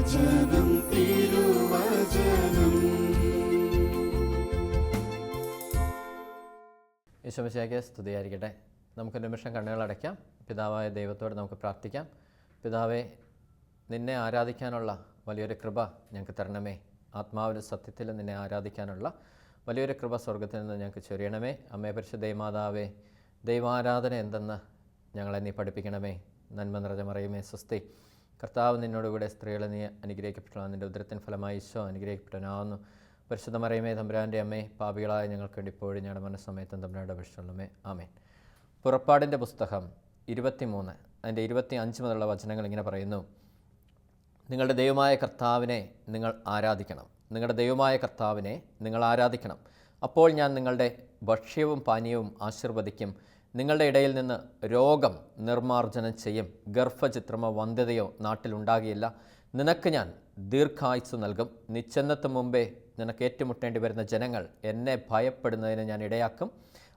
വചനം തിരുവചനം. യേശുമിശിഹായ്ക്ക് സ്തുതിയായിരിക്കട്ടെ. നമുക്ക് നിമിഷം കണ്ണുകളടയ്ക്കാം. പിതാവായ ദൈവത്തോട് നമുക്ക് പ്രാർത്ഥിക്കാം. പിതാവേ, നിന്നെ ആരാധിക്കാനുള്ള വലിയൊരു കൃപ ഞങ്ങൾക്ക് തരണമേ. ആത്മാവിലും സത്യത്തിലും നിന്നെ ആരാധിക്കാനുള്ള വലിയൊരു കൃപ സ്വർഗത്തിൽ നിന്ന് ഞങ്ങൾക്ക് ചൊരിയണമേ. അമ്മേ പരിശുദ്ധ ദൈവമാതാവേ, ദൈവാരാധന എന്തെന്ന് ഞങ്ങളെ നീ പഠിപ്പിക്കണമേ. നന്മ നിറഞ്ഞ മറിയമേ സ്വസ്തി, കർത്താവ് നിന്നോടുകൂടെ സ്ത്രീകളെ നീ അനുഗ്രഹിക്കപ്പെട്ട നിൻ്റെ ഉദരത്തിൻ ഫലമായി ഈശോ അനുഗ്രഹിക്കപ്പെട്ടവനാവുന്നു. പരിശുദ്ധ മറിയമേ തമ്പുരാൻ്റെ അമ്മേ, പാപികളായ ഞങ്ങൾക്ക് വേണ്ടി ഇപ്പോഴും ഞങ്ങളുടെ മനസ്സമയത്തും തമ്പുരാൻ്റെ അപേക്ഷിച്ചുള്ളമേ. ആമേൻ. പുറപ്പാടിൻ്റെ പുസ്തകം 23 അതിൻ്റെ 25 മുതലുള്ള വചനങ്ങൾ ഇങ്ങനെ പറയുന്നു: നിങ്ങളുടെ ദൈവമായ കർത്താവിനെ നിങ്ങൾ ആരാധിക്കണം. നിങ്ങളുടെ ദൈവമായ കർത്താവിനെ നിങ്ങൾ ആരാധിക്കണം. അപ്പോൾ ഞാൻ നിങ്ങളുടെ ഭക്ഷ്യവും പാനീയവും ആശീർവദിക്കും. നിങ്ങളുടെ ഇടയിൽ നിന്ന് രോഗം നിർമ്മാർജ്ജനം ചെയ്യും. ഗർഭചിത്രമോ വന്ധ്യതയോ നാട്ടിലുണ്ടാകുകയില്ല. നിനക്ക് ഞാൻ ദീർഘായുസ്സ് നൽകും. നീ ചെന്നെത്തും മുമ്പേ നിനക്ക് ഏറ്റുമുട്ടേണ്ടി വരുന്ന ജനങ്ങൾ എന്നെ ഭയപ്പെടുന്നതിന് ഞാൻ ഇടയാക്കും.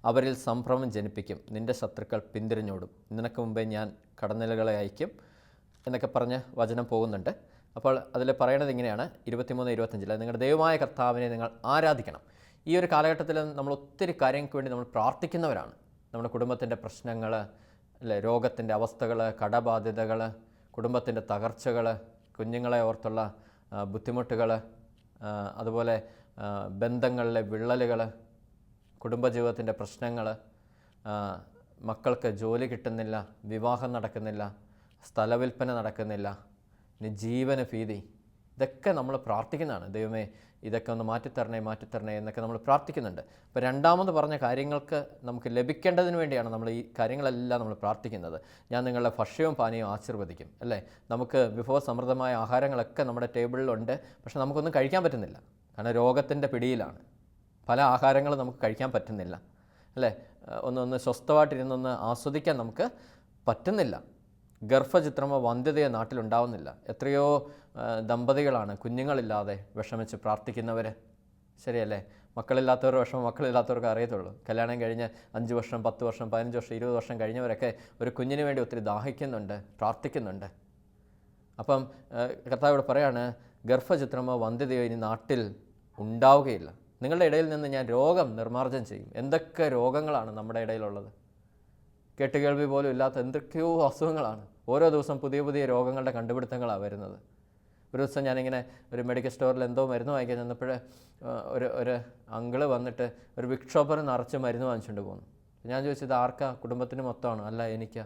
അവരിൽ സംഭ്രമം ജനിപ്പിക്കും. നിൻ്റെ ശത്രുക്കൾ പിന്തിരിഞ്ഞോടും. നിനക്ക് മുമ്പേ ഞാൻ കടന്നിലുകളെ അയക്കും എന്നൊക്കെ പറഞ്ഞ് വചനം പോകുന്നുണ്ട്. അപ്പോൾ അതിൽ പറയണത് ഇങ്ങനെയാണ്, 23-25 നിങ്ങളുടെ ദൈവമായ കർത്താവിനെ നിങ്ങൾ ആരാധിക്കണം. ഈ ഒരു കാലഘട്ടത്തിൽ നമ്മൾ ഒത്തിരി കാര്യങ്ങൾക്ക് വേണ്ടി നമ്മൾ പ്രാർത്ഥിക്കുന്നവരാണ്. നമ്മുടെ കുടുംബത്തിൻ്റെ പ്രശ്നങ്ങൾ, അല്ലേ, രോഗത്തിൻ്റെ അവസ്ഥകൾ, കടബാധ്യതകൾ, കുടുംബത്തിൻ്റെ തകർച്ചകൾ, കുഞ്ഞുങ്ങളെ ഓർത്തുള്ള ബുദ്ധിമുട്ടുകൾ, അതുപോലെ ബന്ധങ്ങളിലെ വിള്ളലുകൾ, കുടുംബജീവിതത്തിൻ്റെ പ്രശ്നങ്ങൾ, മക്കൾക്ക് ജോലി കിട്ടുന്നില്ല, വിവാഹം നടക്കുന്നില്ല, സ്ഥലവിൽപ്പന നടക്കുന്നില്ല, ഇനി ജീവന ഭീതി, ഇതൊക്കെ നമ്മൾ പ്രാർത്ഥിക്കുന്നതാണ്. ദൈവമേ, ഇതൊക്കെ ഒന്ന് മാറ്റിത്തരണേ എന്നൊക്കെ നമ്മൾ പ്രാർത്ഥിക്കുന്നുണ്ട്. അപ്പോൾ രണ്ടാമത് പറഞ്ഞ കാര്യങ്ങൾക്ക് നമുക്ക് ലഭിക്കേണ്ടതിന് വേണ്ടിയാണ് നമ്മൾ ഈ കാര്യങ്ങളെല്ലാം നമ്മൾ പ്രാർത്ഥിക്കുന്നത്. ഞാൻ നിങ്ങളുടെ ഭക്ഷ്യവും പാനീയവും ആശീർവദിക്കും, അല്ലേ. നമുക്ക് വിഭവസമൃദ്ധമായ ആഹാരങ്ങളൊക്കെ നമ്മുടെ ടേബിളിലുണ്ട്, പക്ഷെ നമുക്കൊന്നും കഴിക്കാൻ പറ്റുന്നില്ല. കാരണം രോഗത്തിൻ്റെ പിടിയിലാണ്. പല ആഹാരങ്ങളും നമുക്ക് കഴിക്കാൻ പറ്റുന്നില്ല, അല്ലേ. ഒന്ന് സ്വസ്ഥമായിട്ടിരുന്നൊന്ന് ആസ്വദിക്കാൻ നമുക്ക് പറ്റുന്നില്ല. ഗർഭചിത്രമോ വന്ധ്യതയോ നാട്ടിലുണ്ടാവുന്നില്ല. എത്രയോ ദമ്പതികളാണ് കുഞ്ഞുങ്ങളില്ലാതെ വിഷമിച്ച് പ്രാർത്ഥിക്കുന്നവർ, ശരിയല്ലേ. മക്കളില്ലാത്തവർ വിഷമം മക്കളില്ലാത്തവർക്ക് അറിയത്തുള്ളൂ. കല്യാണം കഴിഞ്ഞ് 5 വർഷം 10 വർഷം 15 വർഷം 20 വർഷം കഴിഞ്ഞവരൊക്കെ ഒരു കുഞ്ഞിന് വേണ്ടി ഒത്തിരി ദാഹിക്കുന്നുണ്ട്, പ്രാർത്ഥിക്കുന്നുണ്ട്. അപ്പം കർത്താവ് പറയാണ്, ഗർഭചിത്രമോ വന്ധ്യതയോ ഇനി നാട്ടിൽ ഉണ്ടാവുകയില്ല. നിങ്ങളുടെ ഇടയിൽ നിന്ന് ഞാൻ രോഗം നിർമ്മാർജ്ജനം ചെയ്യും. എന്തൊക്കെ രോഗങ്ങളാണ് നമ്മുടെ ഇടയിലുള്ളത്! കേട്ടുകേൾവി പോലും ഇല്ലാത്ത എന്തൊക്കെയോ അസുഖങ്ങളാണ്. ഓരോ ദിവസം പുതിയ പുതിയ രോഗങ്ങളുടെ കണ്ടുപിടുത്തങ്ങളാണ് വരുന്നത്. ഒരു ദിവസം ഞാനിങ്ങനെ ഒരു മെഡിക്കൽ സ്റ്റോറിൽ എന്തോ മരുന്ന് വാങ്ങിക്കാൻ ചെന്നപ്പോൾ ഒരു അങ്കിള് വന്നിട്ട് ഒരു വിക്ഷോപ്പർ നിറച്ച് മരുന്ന് വാങ്ങിച്ചുകൊണ്ട് പോകുന്നു. ഞാൻ ചോദിച്ചത് ആർക്കാ? കുടുംബത്തിന് മൊത്തമാണ്. അല്ല, എനിക്കാ.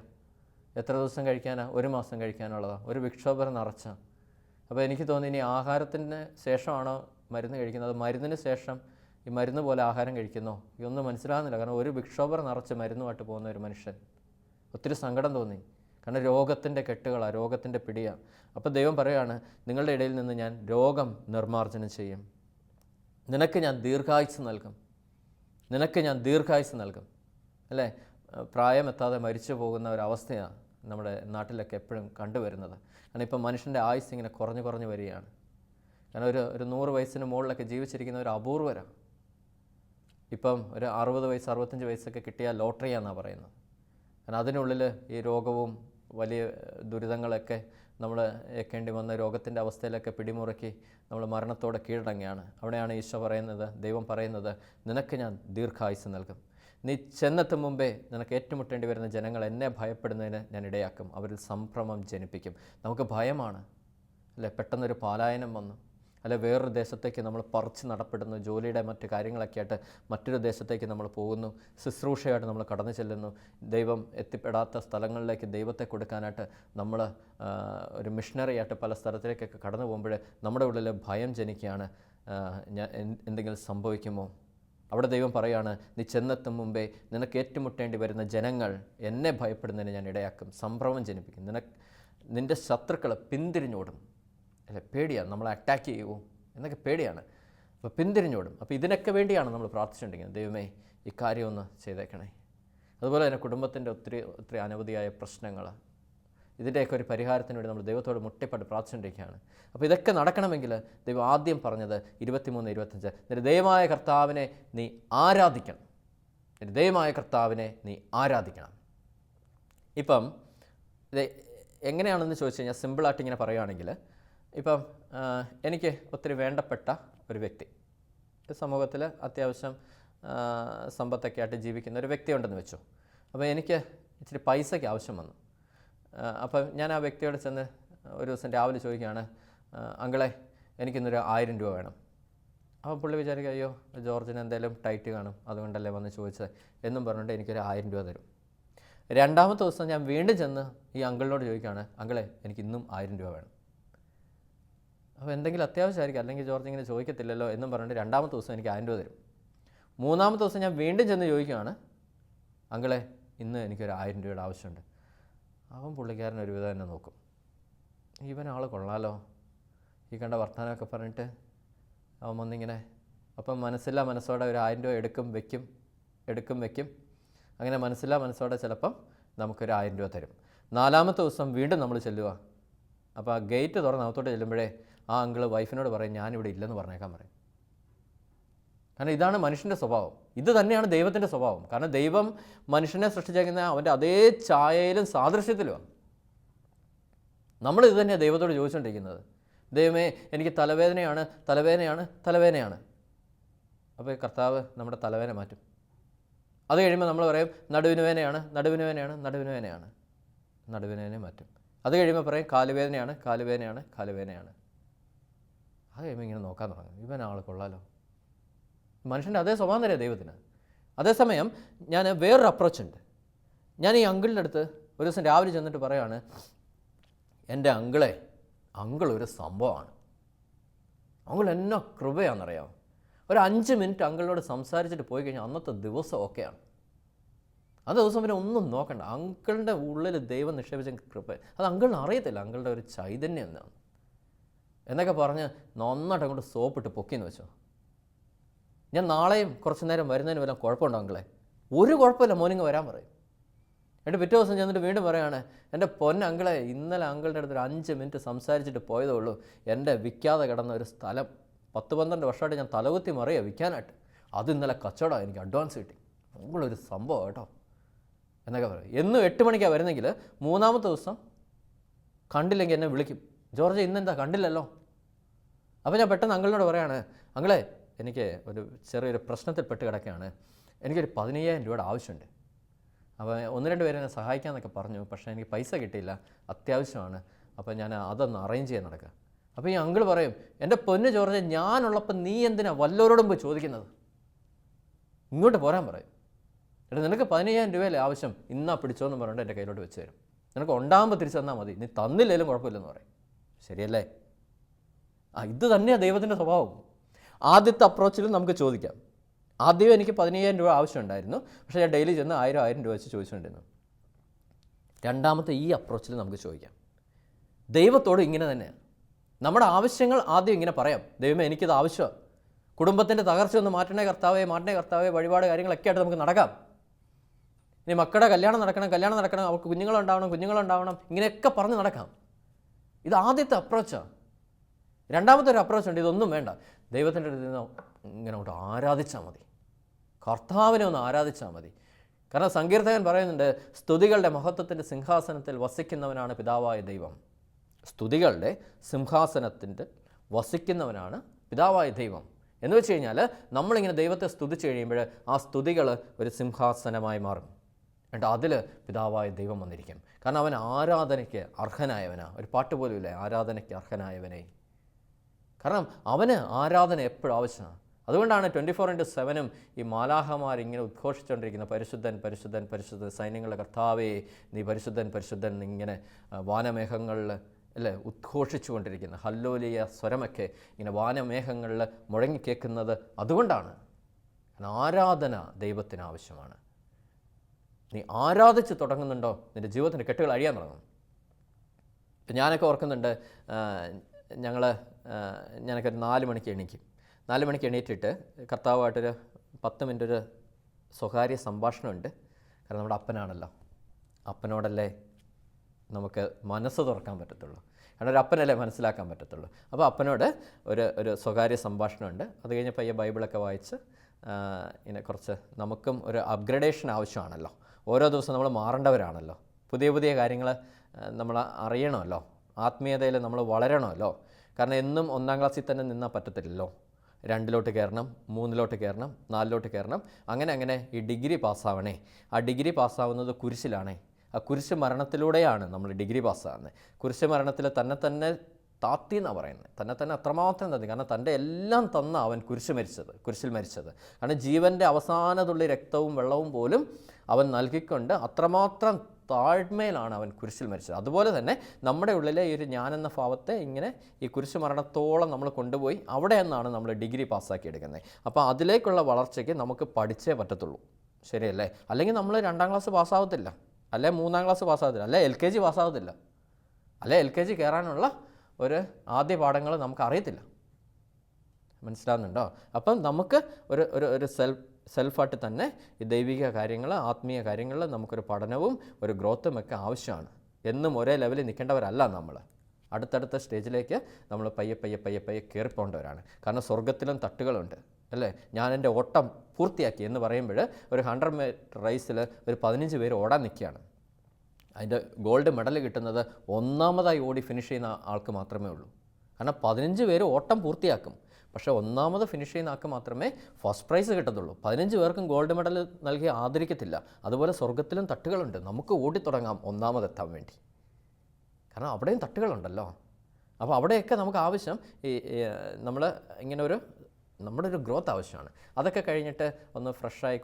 എത്ര ദിവസം കഴിക്കാനാ? 1 മാസം കഴിക്കാനുള്ളതാണ്. ഒരു വിക്ഷോപ്പർ നിറച്ച. അപ്പോൾ എനിക്ക് തോന്നി, ഇനി ആഹാരത്തിന് ശേഷമാണോ മരുന്ന് കഴിക്കുന്നത്, മരുന്നിന് ശേഷം ഈ മരുന്ന് പോലെ ആഹാരം കഴിക്കുന്നോ? ഇതൊന്നും മനസ്സിലാകുന്നില്ല. കാരണം ഒരു വിക്ഷോഭർ നിറച്ച് മരുന്നുമായിട്ട് പോകുന്ന ഒരു മനുഷ്യൻ. ഒത്തിരി സങ്കടം തോന്നി. കാരണം രോഗത്തിൻ്റെ കെട്ടുകളാണ്, രോഗത്തിൻ്റെ പിടിയാണ്. അപ്പോൾ ദൈവം പറയുകയാണ്, നിങ്ങളുടെ ഇടയിൽ നിന്ന് ഞാൻ രോഗം നിർമ്മാർജ്ജനം ചെയ്യും. നിനക്ക് ഞാൻ ദീർഘായുസ്സ് നൽകും. നിനക്ക് ഞാൻ ദീർഘായുസ്സ് നൽകും, അല്ലേ. പ്രായമെത്താതെ മരിച്ചു പോകുന്ന ഒരവസ്ഥയാണ് നമ്മുടെ നാട്ടിലൊക്കെ എപ്പോഴും കണ്ടുവരുന്നത്. കാരണം ഇപ്പം മനുഷ്യൻ്റെ ആയുസ് ഇങ്ങനെ കുറഞ്ഞു വരികയാണ്. കാരണം ഒരു 100 വയസ്സിന് മുകളിലൊക്കെ ജീവിച്ചിരിക്കുന്ന ഒരു അപൂർവരാണ്. ഇപ്പം ഒരു 60 വയസ്സ് 65 വയസ്സൊക്കെ കിട്ടിയാൽ ലോട്ടറിയാണെന്നാണ് പറയുന്നത്. കാരണം അതിനുള്ളിൽ ഈ രോഗവും വലിയ ദുരിതങ്ങളൊക്കെ നമ്മൾ ഏൽക്കേണ്ടി വന്ന രോഗത്തിൻ്റെ അവസ്ഥയിലൊക്കെ പിടിമുറുക്കി നമ്മൾ മരണത്തോടെ കീഴടങ്ങുകയാണ്. അവിടെയാണ് ഈശോ പറയുന്നത്, ദൈവം പറയുന്നത്, നിനക്ക് ഞാൻ ദീർഘായുസ്സ് നൽകും. നീ ചെന്നെത്തും മുമ്പേ നിനക്ക് ഏറ്റുമുട്ടേണ്ടി വരുന്ന ജനങ്ങൾ എന്നെ ഭയപ്പെടുന്നതിന് ഞാൻ ഇടയാക്കും. അവരിൽ സംഭ്രമം ജനിപ്പിക്കും. നമുക്ക് ഭയമാണ്, അല്ലേ. പെട്ടെന്നൊരു പലായനം വന്നു, അല്ലെ വേറൊരു ദേശത്തേക്ക് നമ്മൾ പറിച്ച് നടപ്പെടുന്നു. ജോലിയുടെ മറ്റ് കാര്യങ്ങളൊക്കെ ആയിട്ട് മറ്റൊരു ദേശത്തേക്ക് നമ്മൾ പോകുന്നു. ശുശ്രൂഷയായിട്ട് നമ്മൾ കടന്നു ചെല്ലുന്നു. ദൈവം എത്തിപ്പെടാത്ത സ്ഥലങ്ങളിലേക്ക് ദൈവത്തെ കൊടുക്കാനായിട്ട് നമ്മൾ ഒരു മിഷണറി ആയിട്ട് പല സ്ഥലത്തിലേക്കൊക്കെ കടന്നു പോകുമ്പോൾ നമ്മുടെ ഉള്ളിൽ ഭയം ജനിക്കുകയാണ്. എന്തെങ്കിലും സംഭവിക്കുമോ? അവിടെ ദൈവം പറയുകയാണ്, നീ ചെന്നെത്തും മുമ്പേ നിനക്ക് ഏറ്റുമുട്ടേണ്ടി വരുന്ന ജനങ്ങൾ എന്നെ ഭയപ്പെടുന്നതിന് ഞാൻ ഇടയാക്കും. സംഭ്രമം ജനിപ്പിക്കും. നിൻ്റെ ശത്രുക്കൾ പിന്തിരിഞ്ഞോടും, അല്ലെ. പേടിയാണ്, നമ്മളെ അറ്റാക്ക് ചെയ്യുമോ എന്നൊക്കെ പേടിയാണ്. അപ്പോൾ പിന്തിരിഞ്ഞോടും. അപ്പോൾ ഇതിനൊക്കെ വേണ്ടിയാണ് നമ്മൾ പ്രാർത്ഥിച്ചുകൊണ്ടിരിക്കുന്നത്. ദൈവമേ, ഈ കാര്യം ഒന്ന് ചെയ്തേക്കണേ. അതുപോലെ തന്നെ കുടുംബത്തിൻ്റെ ഒത്തിരി അനവധിയായ പ്രശ്നങ്ങൾ, ഇതിൻ്റെയൊക്കെ ഒരു പരിഹാരത്തിന് വേണ്ടി നമ്മൾ ദൈവത്തോട് മുട്ടിപ്പെട്ട് പ്രാർത്ഥിച്ചുകൊണ്ടിരിക്കുകയാണ്. അപ്പോൾ ഇതൊക്കെ നടക്കണമെങ്കിൽ ദൈവം ആദ്യം പറഞ്ഞത് 23-25 നിന്റെ ദൈവമായ കർത്താവിനെ നീ ആരാധിക്കണം. നിന്റെ ദൈവമായ കർത്താവിനെ നീ ആരാധിക്കണം. ഇപ്പം ഇത് എങ്ങനെയാണെന്ന് ചോദിച്ചു കഴിഞ്ഞാൽ സിമ്പിളായിട്ട് ഇങ്ങനെ പറയുകയാണെങ്കിൽ ഇപ്പം എനിക്ക് ഒത്തിരി വേണ്ടപ്പെട്ട ഒരു വ്യക്തി, സമൂഹത്തിൽ അത്യാവശ്യം സമ്പത്തൊക്കെ ആയിട്ട് ജീവിക്കുന്ന ഒരു വ്യക്തി ഉണ്ടെന്ന് വെച്ചു. അപ്പോൾ എനിക്ക് ഇച്ചിരി പൈസയ്ക്ക് ആവശ്യം വന്നു. അപ്പം ഞാൻ ആ വ്യക്തിയോട് ചെന്ന് ഒരു ദിവസം രാവിലെ ചോദിക്കുകയാണ്, അങ്കിളെ എനിക്കിന്നൊരു 1000 രൂപ വേണം. അപ്പോൾ പുള്ളി വിചാരിക്കുക, അയ്യോ ജോർജിന് എന്തെങ്കിലും ടൈറ്റ് കാണും, അതുകൊണ്ടല്ലേ വന്ന് ചോദിച്ചത് എന്നും പറഞ്ഞിട്ട് എനിക്കൊരു 1000 രൂപ തരും. രണ്ടാമത്തെ ദിവസം ഞാൻ വീണ്ടും ചെന്ന് ഈ അങ്കിളിനോട് ചോദിക്കുകയാണ്, അങ്കിളെ എനിക്ക് ഇന്നും 1000 രൂപ വേണം. അപ്പോൾ എന്തെങ്കിലും അത്യാവശ്യമായിരിക്കും, അല്ലെങ്കിൽ ജോർജ് ഇങ്ങനെ ചോദിക്കത്തില്ലല്ലോ എന്നും പറഞ്ഞിട്ട് രണ്ടാമത്തെ ദിവസം എനിക്ക് 1000 രൂപ തരും. മൂന്നാമത്തെ ദിവസം ഞാൻ വീണ്ടും ചെന്ന് ചോദിക്കുകയാണ്, അങ്കിളെ ഇന്ന് എനിക്കൊരു 1000 രൂപയുടെ ആവശ്യമുണ്ട്. അവൻ പുള്ളിക്കാരൻ ഒരുവിധം തന്നെ നോക്കും, ഇവനാൾ കൊള്ളാലോ, ഈ കണ്ട വർത്തമാനമൊക്കെ പറഞ്ഞിട്ട് അവൻ വന്നിങ്ങനെ. അപ്പം മനസ്സില്ലാ മനസ്സോടെ ഒരു 1000 രൂപ എടുക്കും വയ്ക്കും. അങ്ങനെ മനസ്സില്ലാ മനസ്സോടെ ചിലപ്പം നമുക്കൊരു 1000 രൂപ തരും. നാലാമത്തെ ദിവസം വീണ്ടും നമ്മൾ ചെല്ലുക. അപ്പോൾ ആ ഗേറ്റ് തുറന്ന് അകത്തോട്ട് ചെല്ലുമ്പോഴേ ആ അങ്കിള് വൈഫിനോട് പറയും, ഞാനിവിടെ ഇല്ലെന്ന് പറഞ്ഞേക്കാൻ പറയും. കാരണം ഇതാണ് മനുഷ്യൻ്റെ സ്വഭാവം. ഇത് തന്നെയാണ് ദൈവത്തിൻ്റെ സ്വഭാവം. കാരണം ദൈവം മനുഷ്യനെ സൃഷ്ടിച്ചേക്കുന്ന അവൻ്റെ അതേ ഛായയിലും സാദൃശ്യത്തിലുമാണ്. നമ്മളിത് തന്നെയാണ് ദൈവത്തോട് ചോദിച്ചുകൊണ്ടിരിക്കുന്നത്, ദൈവമേ എനിക്ക് തലവേദനയാണ്. അപ്പോൾ കർത്താവ് നമ്മുടെ തലവേദന മാറ്റും. അത് കഴിയുമ്പോൾ നമ്മൾ പറയും നടുവിന് വേദന മാറ്റും. അത് കഴിയുമ്പോൾ പറയും കാലുവേദനയാണ്. അത് കഴിയുമ്പോൾ ഇങ്ങനെ നോക്കാൻ തുടങ്ങും, ഇവനാൾ കൊള്ളാലോ. മനുഷ്യൻ്റെ അതേ സ്വഭാവം തന്നെയാണ് ദൈവത്തിന്. അതേസമയം ഞാൻ വേറൊരു അപ്രോച്ചുണ്ട്. ഞാൻ ഈ അങ്കിളിൻ്റെ അടുത്ത് ഒരു ദിവസം രാവിലെ ചെന്നിട്ട് പറയുകയാണ്, എൻ്റെ അങ്കിൾ ഒരു സംഭവമാണ്, അങ്കിൾ എന്നാ കൃപയാണെന്നറിയാം. ഒരു 5 മിനിറ്റ് അങ്കിളിനോട് സംസാരിച്ചിട്ട് പോയി കഴിഞ്ഞാൽ അന്നത്തെ ദിവസം ഓക്കെയാണ്. ആ ദിവസം പിന്നെ ഒന്നും നോക്കണ്ട. അങ്കിളിൻ്റെ ഉള്ളിൽ ദൈവം നിക്ഷേപിച്ച കൃപ അത് അങ്കിളിന് അറിയത്തില്ല, അങ്കിളുടെ ഒരു ചൈതന്യം എന്നാണ് എന്നൊക്കെ പറഞ്ഞ് നന്നായിട്ട് അങ്ങോട്ട് സോപ്പിട്ട് പൊക്കിയെന്ന് വെച്ചോ. ഞാൻ നാളെയും കുറച്ച് നേരം വരുന്നതിന് വല്ല കുഴപ്പമുണ്ടോ അങ്കിളെ? ഒരു കുഴപ്പമില്ല, മോനിങ് വരാൻ പറയും. എന്നിട്ട് പിറ്റേ ദിവസം ചെന്നിട്ട് വീണ്ടും പറയുകയാണ്, എൻ്റെ പൊന്നങ്കിളെ ഇന്നലെ അങ്കിളുടെ അടുത്ത് ഒരു 5 മിനിറ്റ് സംസാരിച്ചിട്ട് പോയതേ ഉള്ളൂ, എൻ്റെ വിൽക്കാതെ കിടന്ന ഒരു സ്ഥലം 10-12 വർഷമായിട്ട് ഞാൻ തലകുത്തി മറിയുക വിൽക്കാനായിട്ട്, അത് ഇന്നലെ കച്ചവടമാണ്, എനിക്ക് അഡ്വാൻസ് കിട്ടി, അങ്കിളൊരു സംഭവം കേട്ടോ എന്നൊക്കെ പറയും. എന്നും 8 മണിക്കാണ് വരുന്നെങ്കിൽ മൂന്നാമത്തെ ദിവസം കണ്ടില്ലെങ്കിൽ എന്നെ വിളിക്കും, ജോർജ് ഇന്നെന്താ കണ്ടില്ലല്ലോ. അപ്പോൾ ഞാൻ പെട്ടെന്ന് അങ്കിളിനോട് പറയുകയാണ്, അങ്കിളെ എനിക്ക് ഒരു ചെറിയൊരു പ്രശ്നത്തിൽ പെട്ട് കിടക്കുകയാണ്, എനിക്കൊരു 15,000 രൂപയുടെ ആവശ്യമുണ്ട്. അപ്പോൾ 1-2 പേരെ എന്നെ സഹായിക്കാമെന്നൊക്കെ പറഞ്ഞു, പക്ഷേ എനിക്ക് പൈസ കിട്ടിയില്ല, അത്യാവശ്യമാണ്, അപ്പോൾ ഞാൻ അതൊന്ന് അറേഞ്ച് ചെയ്യാൻ നടക്കുക. അപ്പോൾ ഈ അങ്കിൾ പറയും, എൻ്റെ പൊന്ന് ജോർജ് ഞാനുള്ളപ്പോൾ നീ എന്തിനാ വല്ലവരോടും പോയി ചോദിക്കുന്നത്, ഇങ്ങോട്ട് പോരാൻ പറയും. എന്നിട്ട് നിനക്ക് 15,000 രൂപയല്ലേ ആവശ്യം, ഇന്നാ പിടിച്ചോന്ന് പറഞ്ഞിട്ട് എൻ്റെ കയ്യിലോട്ട് വെച്ച് തരും. നിനക്ക് ഉണ്ടാകുമ്പോൾ തിരിച്ചു തന്നാൽ മതി, നീ തന്നില്ലേലും കുഴപ്പമില്ലെന്ന് പറയും. ശരിയല്ലേ? ഇത് തന്നെയാണ് ദൈവത്തിൻ്റെ സ്വഭാവം. ആദ്യത്തെ അപ്രോച്ചിലും നമുക്ക് ചോദിക്കാം. ആദ്യം എനിക്ക് 15,000 രൂപ ആവശ്യമുണ്ടായിരുന്നു, പക്ഷേ ഞാൻ ഡെയിലി ചെന്ന് 1000 രൂപ വെച്ച് ചോദിച്ചുകൊണ്ടിരുന്നു. രണ്ടാമത്തെ ഈ അപ്രോച്ചിൽ നമുക്ക് ചോദിക്കാം. ദൈവത്തോട് ഇങ്ങനെ തന്നെയാണ്. നമ്മുടെ ആവശ്യങ്ങൾ ആദ്യം ഇങ്ങനെ പറയാം, ദൈവമേ എനിക്കിത് ആവശ്യമാണ്, കുടുംബത്തിൻ്റെ തകർച്ച ഒന്ന് മാറ്റണേ കർത്താവേ, വഴിപാട് കാര്യങ്ങളൊക്കെ ആയിട്ട് നമുക്ക് നടക്കാം. ഇനി മക്കളുടെ കല്യാണം നടക്കണം, അവർക്ക് കുഞ്ഞുങ്ങളുണ്ടാവണം, ഇങ്ങനെയൊക്കെ പറഞ്ഞ് നടക്കാം. ഇത് ആദ്യത്തെ അപ്രോച്ചാണ്. രണ്ടാമത്തെ ഒരു അപ്രോച്ചുണ്ട്, ഇതൊന്നും വേണ്ട, ദൈവത്തിൻ്റെ അടുത്ത് നിന്ന് ഇങ്ങനെ അങ്ങോട്ട് ആരാധിച്ചാൽ മതി, കർത്താവിനെ ഒന്ന് ആരാധിച്ചാൽ മതി. കാരണം സങ്കീർത്തകൻ പറയുന്നുണ്ട്, സ്തുതികളുടെ മഹത്വത്തിൻ്റെ സിംഹാസനത്തിൽ വസിക്കുന്നവനാണ് പിതാവായ ദൈവം. സ്തുതികളുടെ സിംഹാസനത്തിൻ്റെ വസിക്കുന്നവനാണ് പിതാവായ ദൈവം എന്ന് വെച്ച് കഴിഞ്ഞാൽ നമ്മളിങ്ങനെ ദൈവത്തെ സ്തുതിച്ച് കഴിയുമ്പോൾ ആ സ്തുതികൾ ഒരു സിംഹാസനമായി മാറും. എന്നിട്ട് അതിൽ പിതാവായ ദൈവം വന്നിരിക്കും. കാരണം അവൻ ആരാധനയ്ക്ക് അർഹനായവനാണ്. ഒരു പാട്ട് പോലും ഇല്ലേ, ആരാധനയ്ക്ക് അർഹനായവനെ. കാരണം അവന് ആരാധന എപ്പോഴും ആവശ്യമാണ്. അതുകൊണ്ടാണ് 24/7 ഈ മാലാഹമാരിങ്ങനെ ഉദ്ഘോഷിച്ചുകൊണ്ടിരിക്കുന്നത്, പരിശുദ്ധൻ പരിശുദ്ധൻ പരിശുദ്ധൻ സൈന്യങ്ങളുടെ കർത്താവേ നീ പരിശുദ്ധൻ ഇങ്ങനെ വാനമേഘങ്ങളിൽ അല്ലേ ഉദ്ഘോഷിച്ചു കൊണ്ടിരിക്കുന്ന ഹല്ലേലൂയ സ്വരമൊക്കെ ഇങ്ങനെ വാനമേഘങ്ങളിൽ മുഴങ്ങിക്കേൾക്കുന്നത് അതുകൊണ്ടാണ്. ആരാധന ദൈവത്തിന് ആവശ്യമാണ്. നീ ആരാധിച്ച് തുടങ്ങുന്നുണ്ടോ, നിൻ്റെ ജീവിതത്തിൻ്റെ കെട്ടുകൾ അഴിയാൻ തുടങ്ങും. ഇപ്പം ഞാനൊക്കെ ഓർക്കുന്നുണ്ട്, ഞാനൊക്കെ ഒരു 4 മണിക്ക് എണീക്കും. 4 മണിക്ക് എണീറ്റിട്ട് കർത്താവുമായിട്ടൊരു 10 മിനിറ്റ് ഒരു സ്വകാര്യ സംഭാഷണമുണ്ട്. കാരണം നമ്മുടെ അപ്പനാണല്ലോ, അപ്പനോടല്ലേ നമുക്ക് മനസ്സ് തുറക്കാൻ പറ്റത്തുള്ളൂ. കാരണം ഒരു അപ്പനല്ലേ മനസ്സിലാക്കാൻ പറ്റത്തുള്ളൂ. അപ്പോൾ അപ്പനോട് ഒരു സ്വകാര്യ സംഭാഷണമുണ്ട്. അത് കഴിഞ്ഞ് പയ്യെ ബൈബിളൊക്കെ വായിച്ച് ഇങ്ങനെ കുറച്ച് നമുക്കും ഒരു അപ്ഗ്രഡേഷൻ ആവശ്യമാണല്ലോ. ഓരോ ദിവസവും നമ്മൾ മാറേണ്ടവരാണല്ലോ. പുതിയ കാര്യങ്ങൾ നമ്മൾ അറിയണമല്ലോ, ആത്മീയതയിൽ നമ്മൾ വളരണമല്ലോ. കാരണം എന്നും 1-ാം ക്ലാസ്സിൽ തന്നെ നിന്നാൽ പറ്റത്തില്ലല്ലോ. 2-ലോട്ട് കയറണം, 3-ലോട്ട് കയറണം, 4-ലോട്ട് കയറണം. അങ്ങനെ ഈ ഡിഗ്രി പാസ്സാവണേ. ആ ഡിഗ്രി പാസ്സാവുന്നത് കുരിശിലാണേ. ആ കുരിശ് മരണത്തിലൂടെയാണ് നമ്മൾ ഡിഗ്രി പാസ്സാകുന്നത്. കുരിശ് മരണത്തിൽ തന്നെ താത്തി എന്നാണ് പറയുന്നത്. തന്നെ അത്രമാത്രം തന്നി. കാരണം തൻ്റെ എല്ലാം തന്ന അവൻ കുരിശിൽ മരിച്ചത്. കാരണം ജീവൻ്റെ അവസാനത്തുള്ള രക്തവും വെള്ളവും പോലും അവൻ നൽകിക്കൊണ്ട് അത്രമാത്രം താഴ്മയിലാണ് അവൻ കുരിശിൽ മരിച്ചത്. അതുപോലെ തന്നെ നമ്മുടെ ഉള്ളിലെ ഈ ഒരു ഞാനെന്ന ഭാവത്തെ ഇങ്ങനെ ഈ കുരിശ് മരണത്തോളം നമ്മൾ കൊണ്ടുപോയി അവിടെ നിന്നാണ് നമ്മൾ ഡിഗ്രി പാസ്സാക്കി എടുക്കുന്നത്. അപ്പോൾ അതിലേക്കുള്ള വളർച്ചയ്ക്ക് നമുക്ക് പഠിച്ചേ പറ്റത്തുള്ളൂ. ശരിയല്ലേ? അല്ലെങ്കിൽ നമ്മൾ 2-ാം ക്ലാസ് പാസ്സാവത്തില്ല, അല്ലെ 3-ാം ക്ലാസ് പാസ്സാകത്തില്ല, അല്ലെ LKG പാസ്സാകത്തില്ല, അല്ലെ LKG കയറാനുള്ള ഒരു ആദ്യ പാഠങ്ങൾ നമുക്ക് അറിയത്തില്ല. മനസ്സിലാകുന്നുണ്ടോ? അപ്പം നമുക്ക് ഒരു സെൽഫായിട്ട് തന്നെ ഈ ദൈവിക കാര്യങ്ങൾ, ആത്മീയ കാര്യങ്ങളിൽ നമുക്കൊരു പഠനവും ഒരു ഗ്രോത്തും ഒക്കെ ആവശ്യമാണ്. എന്നും ഒരേ ലെവലിൽ നിൽക്കേണ്ടവരല്ല നമ്മൾ. അടുത്തടുത്ത സ്റ്റേജിലേക്ക് നമ്മൾ പയ്യെ കയറിപ്പോണ്ടവരാണ്. കാരണം സ്വർഗത്തിലും തട്ടുകളുണ്ട്, അല്ലേ? ഞാൻ എൻ്റെ ഓട്ടം പൂർത്തിയാക്കി എന്ന് പറയുമ്പോൾ ഒരു 100 മീറ്റർ റേസിൽ ഒരു 15 പേര് ഓടാൻ നിൽക്കുകയാണ്. അതിൻ്റെ ഗോൾഡ് മെഡൽ കിട്ടുന്നത് ഒന്നാമതായി ഓടി ഫിനിഷ് ചെയ്യുന്ന ആൾക്ക് മാത്രമേ ഉള്ളൂ. കാരണം 15 പേര് ഓട്ടം പൂർത്തിയാക്കും, പക്ഷേ ഒന്നാമത് ഫിനിഷ് ചെയ്യുന്ന ആൾക്ക് മാത്രമേ ഫസ്റ്റ് പ്രൈസ് കിട്ടത്തുള്ളൂ. 15 പേർക്കും ഗോൾഡ് മെഡൽ നൽകി ആദരിക്കത്തില്ല. അതുപോലെ സ്വർഗത്തിലും തട്ടുകളുണ്ട്. നമുക്ക് ഓടിത്തുടങ്ങാം ഒന്നാമതെത്താൻ വേണ്ടി. കാരണം അവിടെയും തട്ടുകളുണ്ടല്ലോ. അപ്പോൾ അവിടെയൊക്കെ നമുക്ക് ആവശ്യം ഈ നമ്മൾ ഇങ്ങനെ നമ്മുടെ ഒരു ഗ്രോത്ത് ആവശ്യമാണ്. അതൊക്കെ കഴിഞ്ഞിട്ട് ഒന്ന്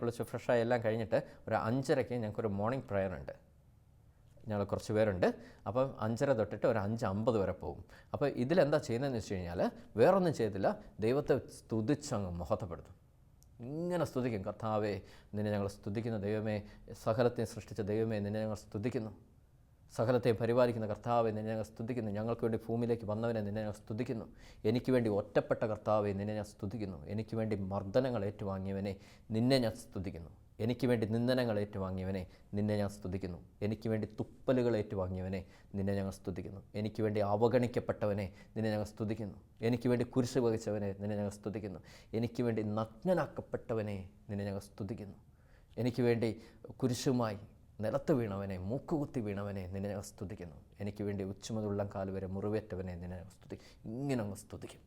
കുളിച്ച് ഫ്രഷായി എല്ലാം കഴിഞ്ഞിട്ട് ഒരു 5:30 ഞങ്ങൾക്കൊരു മോർണിംഗ് പ്രയർ ഉണ്ട്. ഞങ്ങൾ കുറച്ച് പേരുണ്ട്. അപ്പം 5:30 തൊട്ടിട്ട് ഒരു 5:50 വരെ പോകും. അപ്പോൾ ഇതിലെന്താ ചെയ്യുന്നതെന്ന് വെച്ച് കഴിഞ്ഞാൽ വേറൊന്നും ചെയ്തില്ല, ദൈവത്തെ സ്തുതിച്ചങ്ങ് മഹത്വപ്പെടുത്തും. ഇങ്ങനെ സ്തുതിക്കും. കർത്താവേ നിന്നെ ഞങ്ങൾ സ്തുതിക്കുന്നു, ദൈവമേ സകലത്തെ സൃഷ്ടിച്ച ദൈവമേ നിന്നെ ഞങ്ങൾ സ്തുതിക്കുന്നു, സകലത്തെ പരിപാലിക്കുന്ന കർത്താവെ നിന്നെ ഞങ്ങൾ സ്തുതിക്കുന്നു, ഞങ്ങൾക്ക് വേണ്ടി ഭൂമിയിലേക്ക് വന്നവനെ നിന്നെ ഞങ്ങൾ സ്തുതിക്കുന്നു, എനിക്ക് വേണ്ടി ഒറ്റപ്പെട്ട കർത്താവെ നിന്നെ ഞാൻ സ്തുതിക്കുന്നു, എനിക്ക് വേണ്ടി മർദ്ദനങ്ങൾ ഏറ്റുവാങ്ങിയവനെ നിന്നെ ഞാൻ സ്തുതിക്കുന്നു, എനിക്ക് വേണ്ടി നിന്ദനങ്ങൾ ഏറ്റുവാങ്ങിയവനെ നിന്നെ ഞാൻ സ്തുതിക്കുന്നു, എനിക്ക് വേണ്ടി തുപ്പലുകൾ ഏറ്റുവാങ്ങിയവനെ നിന്നെ ഞങ്ങൾ സ്തുതിക്കുന്നു, എനിക്ക് വേണ്ടി അവഗണിക്കപ്പെട്ടവനെ നിന്നെ ഞങ്ങൾ സ്തുതിക്കുന്നു, എനിക്ക് വേണ്ടി കുരിശ് വഹിച്ചവനെ നിന്നെ ഞങ്ങൾ സ്തുതിക്കുന്നു, എനിക്ക് വേണ്ടി നഗ്നനാക്കപ്പെട്ടവനെ നിന്നെ ഞങ്ങൾ സ്തുതിക്കുന്നു, എനിക്ക് വേണ്ടി കുരിശുമായി നിലത്ത് വീണവനെ, മൂക്കുകുത്തി വീണവനെ നിന്നെ ഞങ്ങൾ സ്തുതിക്കുന്നു, എനിക്ക് വേണ്ടി ഉച്ചമുതലുള്ളം കാല് വരെ മുറിവേറ്റവനെ നിന്നെ ഞങ്ങൾ സ്തുതിക്കും. ഇങ്ങനെ അങ്ങ് സ്തുതിക്കും,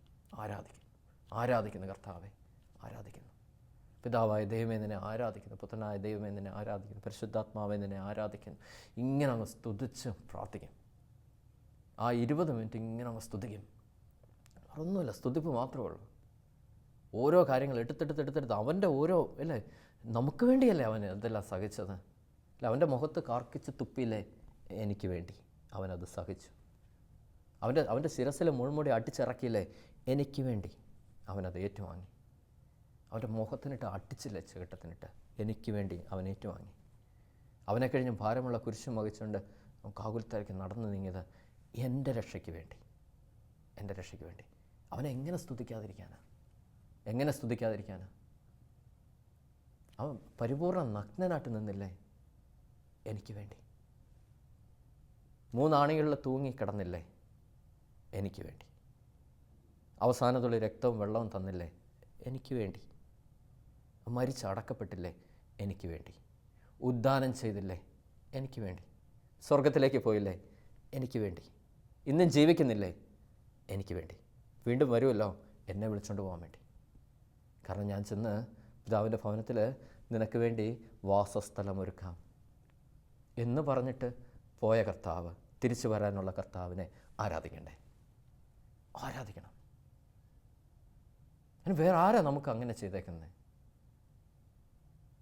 ആരാധിക്കുന്നു കർത്താവെ, ആരാധിക്കുന്നു. പിതാവായ ദൈവമേ നിന്നെ ആരാധിക്കുന്നു, പുത്രനായ ദൈവമേ നിന്നെ ആരാധിക്കുന്നു, പരിശുദ്ധാത്മാവെ നിന്നെ ആരാധിക്കുന്നു. ഇങ്ങനെ അങ്ങ് സ്തുതിച്ച് പ്രാർത്ഥിക്കും. ആ 20 മിനിറ്റ് ഇങ്ങനെ അങ്ങ് സ്തുതിക്കും. ഒന്നുമില്ല, സ്തുതിപ്പ് മാത്രമേ ഉള്ളൂ. ഓരോ കാര്യങ്ങൾ എടുത്തെടുത്ത് അവൻ്റെ ഓരോ അല്ലേ, നമുക്ക് വേണ്ടിയല്ലേ അവൻ അതെല്ലാം സഹിച്ചത്. അല്ല, അവൻ്റെ മുഖത്ത് കാർക്കിച്ച് തുപ്പിയില്ലേ എനിക്ക് വേണ്ടി അവനത് സഹിച്ചു. അവൻ്റെ ശിരസിലെ മുൾമുടി അടിച്ചിറക്കിയില്ലേ എനിക്ക് വേണ്ടി അവനത് ഏറ്റുവാങ്ങി. അവൻ്റെ മുഖത്തിനിട്ട് അടിച്ചില്ലേ ചേട്ടത്തിനിട്ട് എനിക്ക് വേണ്ടി അവൻ ഏറ്റുവാങ്ങി. അവനെ കഴിഞ്ഞ് ഭാരമുള്ള കുരിശും വഹിച്ചുകൊണ്ട് കാകുൽത്താലേക്ക് നടന്നു നീങ്ങിയത് എൻ്റെ രക്ഷയ്ക്ക് വേണ്ടി. അവനെ എങ്ങനെ സ്തുതിക്കാതിരിക്കാനാ? അവൻ പരിപൂർണ്ണ നഗ്നനായിട്ട് നിന്നില്ലേ എനിക്ക് വേണ്ടി. 3 ആണികളിൽ തൂങ്ങിക്കിടന്നില്ലേ എനിക്ക് വേണ്ടി. അവസാനത്തുള്ള രക്തവും വെള്ളവും തന്നില്ലേ എനിക്ക് വേണ്ടി. മരിച്ചടക്കപ്പെട്ടില്ലേ എനിക്ക് വേണ്ടി. ഉദ്ധാനം ചെയ്തില്ലേ എനിക്ക് വേണ്ടി. സ്വർഗത്തിലേക്ക് പോയില്ലേ എനിക്ക് വേണ്ടി. ഇന്നും ജീവിക്കുന്നില്ലേ എനിക്ക് വേണ്ടി. വീണ്ടും വരുമല്ലോ എന്നെ വിളിച്ചുകൊണ്ട് പോകാൻ വേണ്ടി. കാരണം ഞാൻ ചെന്ന് പിതാവിൻ്റെ ഭവനത്തിൽ നിനക്ക് വേണ്ടി വാസസ്ഥലമൊരുക്കാം എന്ന് പറഞ്ഞിട്ട് പോയ കർത്താവ്, തിരിച്ചു വരാനുള്ള കർത്താവിനെ ആരാധിക്കണം. അതിന് വേറെ ആരാ നമുക്ക് അങ്ങനെ ചെയ്തേക്കുന്നത്?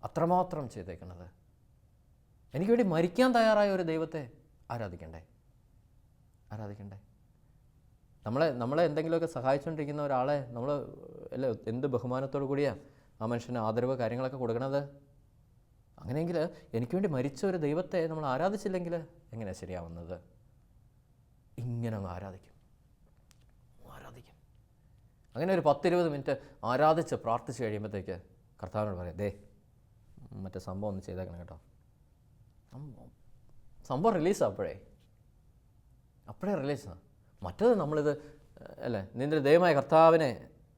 അത്രമാത്രം ചെയ്തേക്കുന്നത്. എനിക്ക് വേണ്ടി മരിക്കാൻ തയ്യാറായ ഒരു ദൈവത്തെ ആരാധിക്കണ്ടേ? നമ്മളെ എന്തെങ്കിലുമൊക്കെ സഹായിച്ചുകൊണ്ടിരിക്കുന്ന ഒരാളെ നമ്മൾ അല്ലേ എന്ത് ബഹുമാനത്തോടു കൂടിയാണ് ആ മനുഷ്യന് ആദരവ് കാര്യങ്ങളൊക്കെ കൊടുക്കണത്. അങ്ങനെയെങ്കിൽ എനിക്ക് വേണ്ടി മരിച്ച ഒരു ദൈവത്തെ നമ്മൾ ആരാധിച്ചില്ലെങ്കിൽ എങ്ങനെയാണ് ശരിയാവുന്നത്? ഇങ്ങനെ അങ്ങ് ആരാധിക്കും. അങ്ങനെ ഒരു 10-20 മിനിറ്റ് ആരാധിച്ച് പ്രാർത്ഥിച്ച് കഴിയുമ്പോഴത്തേക്ക് കർത്താവിനോട് പറയാം, ദേ മറ്റേ സംഭവം ഒന്ന് ചെയ്തേക്കണം കേട്ടോ. സംഭവം റിലീസാണ് അപ്പോഴേ റിലീസാണ്. മറ്റത് നമ്മളിത് അല്ലേ നിൻ്റെ ദൈവമായ കർത്താവിനെ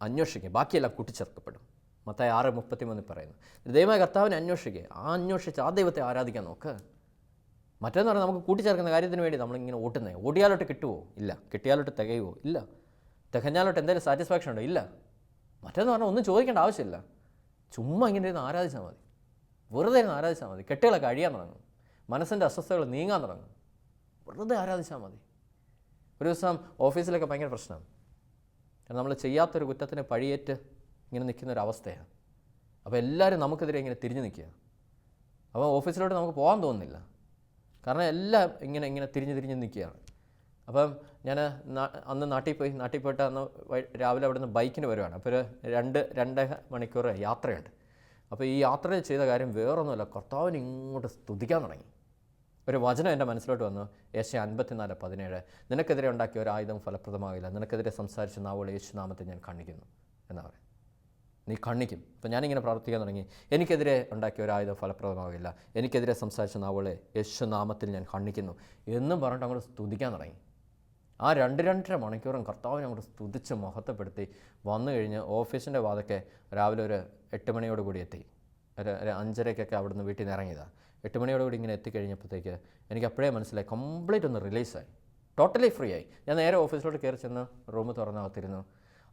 അന്വേഷിക്കും, ബാക്കിയെല്ലാം കൂട്ടിച്ചേർക്കപ്പെടും. മത്തായി 6:33 പറയുന്നു. ദൈവമായ കർത്താവിനെ അന്വേഷിച്ച് ആ ദൈവത്തെ ആരാധിക്കാൻ നോക്ക്. മറ്റേന്ന് പറഞ്ഞാൽ നമുക്ക് കൂട്ടിച്ചേർക്കുന്ന കാര്യത്തിന് വേണ്ടി നമ്മളിങ്ങനെ ഓട്ടുന്നത്. ഓടിയാലോട്ട് കിട്ടുമോ? ഇല്ല. കിട്ടിയാലോട്ട് തികയുമോ? ഇല്ല. തികഞ്ഞാലോട്ട് എന്തെങ്കിലും സാറ്റിസ്ഫാക്ഷൻ ഉണ്ടോ? ഇല്ല. മറ്റേന്ന് പറഞ്ഞാൽ ഒന്നും ചോദിക്കേണ്ട ആവശ്യമില്ല. ചുമ്മാ ഇങ്ങനെ ഇരുന്ന് ആരാധിച്ചാൽ മതി, വെറുതെ ഇരുന്ന് ആരാധിച്ചാൽ മതി. കെട്ടുകളൊക്കെ അഴിയാൻ തുടങ്ങും, മനസ്സിൻ്റെ അസ്വസ്ഥതകൾ നീങ്ങാൻ തുടങ്ങും. വെറുതെ ആരാധിച്ചാൽ മതി. ഒരു ദിവസം ഓഫീസിലൊക്കെ ഭയങ്കര പ്രശ്നം. കാരണം നമ്മൾ ചെയ്യാത്തൊരു കുറ്റത്തിന് പഴിയേറ്റ് ഇങ്ങനെ നിൽക്കുന്നൊരവസ്ഥയാണ്. അപ്പോൾ എല്ലാവരും നമുക്കെതിരെ ഇങ്ങനെ തിരിഞ്ഞു നിൽക്കുക. അപ്പോൾ ഓഫീസിലോട്ട് നമുക്ക് പോകാൻ തോന്നുന്നില്ല, കാരണം എല്ലാം ഇങ്ങനെ തിരിഞ്ഞ് നിൽക്കുകയാണ്. അപ്പം ഞാൻ അന്ന് നാട്ടിൽ പോയിട്ട് അന്ന് രാവിലെ അവിടെ നിന്ന് ബൈക്കിന് വരുവാണ്. അപ്പോൾ ഒരു 2.5 മണിക്കൂർ യാത്രയുണ്ട്. അപ്പോൾ ഈ യാത്ര ചെയ്ത കാര്യം വേറൊന്നുമല്ല, കർത്താവിനെ ഇങ്ങോട്ട് സ്തുതിക്കാൻ തുടങ്ങി. ഒരു വചനം എൻ്റെ മനസ്സിലോട്ട് വന്നു, യേശയ്യാ 54:17. നിനക്കെതിരെ ഉണ്ടാക്കിയ ഒരു ആയുധം ഫലപ്രദമാകില്ല, നിനക്കെതിരെ സംസാരിച്ച നാവുകൾ യേശുനാമത്തെ ഞാൻ ഖണ്ഡിക്കുന്നു എന്നാ പറയും. നീ ഖണ്ഡിക്കും. അപ്പോൾ ഞാനിങ്ങനെ പ്രാർത്ഥിക്കാൻ തുടങ്ങി, എനിക്കെതിരെ ഉണ്ടാക്കിയ ഒരു ആയുധം ഫലപ്രദമാകില്ല, എനിക്കെതിരെ സംസാരിച്ച നാവുകളെ യേശുനാമത്തിൽ ഞാൻ ഖണ്ഡിക്കുന്നു എന്നും പറഞ്ഞിട്ട് അങ്ങോട്ട് സ്തുതിക്കാൻ തുടങ്ങി. ആ 2-2.5 മണിക്കൂറും കർത്താവിനെ അങ്ങോട്ട് സ്തുതിച്ച് മഹത്വപ്പെടുത്തി വന്നു കഴിഞ്ഞ് ഓഫീസിൻ്റെ വാതൊക്കെ രാവിലെ ഒരു 8 മണിയോട് കൂടി എത്തി. ഒരു 5:30 അവിടെ നിന്ന് വീട്ടിൽ നിന്ന് ഇറങ്ങിയതാണ്. 8 മണിയോടുകൂടി ഇങ്ങനെ എത്തിക്കഴിഞ്ഞപ്പോഴത്തേക്ക് എനിക്ക് അപ്പോഴേ മനസ്സിലായി, കംപ്ലീറ്റ് ഒന്ന് റിലീസായി, ടോട്ടലി ഫ്രീ ആയി. ഞാൻ നേരെ ഓഫീസിലോട്ട് കയറി ചെന്ന് റൂം തുറന്നകത്തിരുന്നു.